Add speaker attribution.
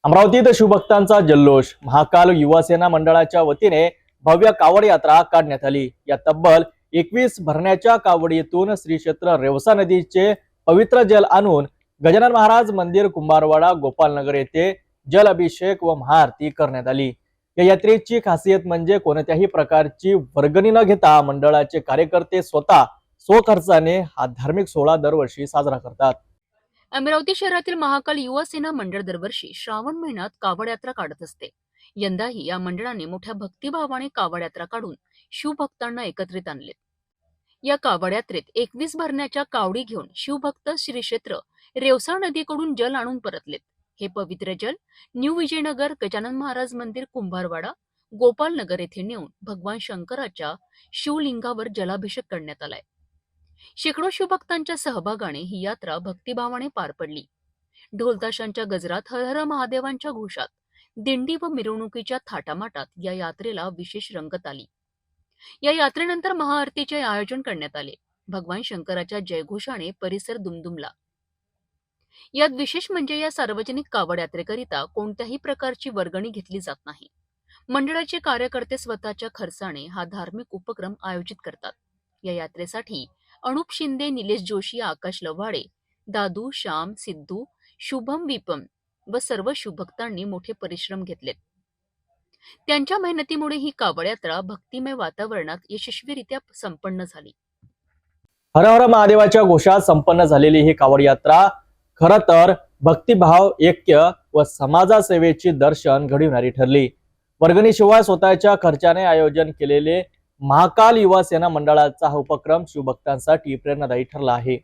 Speaker 1: अमरावतीत शिवभक्तांचा जल्लोष। महाकाल युवा सेना मंडळाच्या वतीने भव्य कावड यात्रा काढण्यात आली। या तब्बल 21 भरण्याच्या कावडीतून श्री क्षेत्र रेवसा नदीचे पवित्र जल आणून गजानन महाराज मंदिर कुंभारवाडा गोपालनगर येथे जल अभिषेक व महाआरती करण्यात आली। या यात्रेची खासियत म्हणजे कोणत्याही प्रकारची वर्गणी न घेता मंडळाचे कार्यकर्ते स्वतः स्वखर्चाने हा धार्मिक सोहळा दरवर्षी साजरा करतात।
Speaker 2: अमरावती शहरातील महाकाल युवा सेना मंडळ दरवर्षी श्रावण महिन्यात कावड यात्रा काढत असते। यंदाही या मंडळाने मोठ्या भक्तिभावाने कावड यात्रा काढून शिवभक्तांना एकत्रित आणले। या कावड यात्रेत 21 भरण्याच्या कावडी घेऊन शिवभक्त श्री क्षेत्र रेवसा नदीकडून जल आणून परतलेत। हे पवित्र जल न्यू विजयनगर गजानन महाराज मंदिर कुंभारवाडा गोपालनगर येथे नेऊन भगवान शंकराच्या शिवलिंगावर जलाभिषेक करण्यात आलाय। शेकडो शिवभक्तांच्या सहभागाने ही यात्रा भक्तिभावाने पार पडली। ढोलताशांच्या गजरात हर हर महादेवांच्या घोषात दिंडी व मिरवणुकीच्या थाटामाटात या यात्रेला विशेष रंगत आली। या यात्रेनंतर महाआरतीचे आयोजन करण्यात आले। भगवान शंकराच्या जयघोषाने परिसर दुमदुमला। यात विशेष म्हणजे या सार्वजनिक कावड यात्रेकरिता कोणत्याही प्रकारची वर्गणी घेतली जात नाही। मंडळाचे कार्यकर्ते स्वतःच्या खर्चाने हा धार्मिक उपक्रम आयोजित करतात। या यात्रेसाठी अनुप शिंदे, निलेश जोशी, आकाश लव्हाडे, दादू, श्याम, सिद्धू, शुभम, विपम व सर्व शिवभक्तांनी मोठे परिश्रम घेतलेत। त्यांच्या मेहनतीमुळे ही कावड यात्रा भक्तिमय वातावरणात यशस्वीरित्या संपन्न झाली।
Speaker 1: हर हर महादेवाच्या घोषात संपन्न झालेली ही कावड यात्रा खरं तर भक्तिभाव, ऐक्य व समाजसेवेची दर्शन घडविणारी ठरली। वर्गणीशिवाय स्वतःच्या खर्चाने आयोजन केलेले महाकाल युवा सेना मंडळाचा हा उपक्रम शिवभक्तांसाठी प्रेरणादायी ठरला आहे।